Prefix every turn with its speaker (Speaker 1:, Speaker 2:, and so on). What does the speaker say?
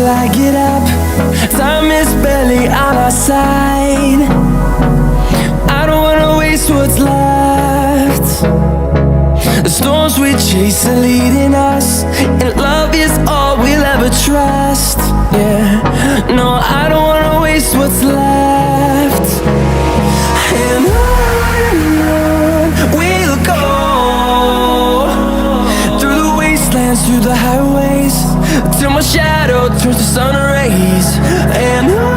Speaker 1: till I get up. Time is barely on our side. I don't wanna waste what's left. The storms we chase are leading us, and love is all we'll ever trust. Yeah, no, I don't wanna waste what's left. And on we'll go, through the wastelands, through the highways, till my shadow turns to sun rays. And on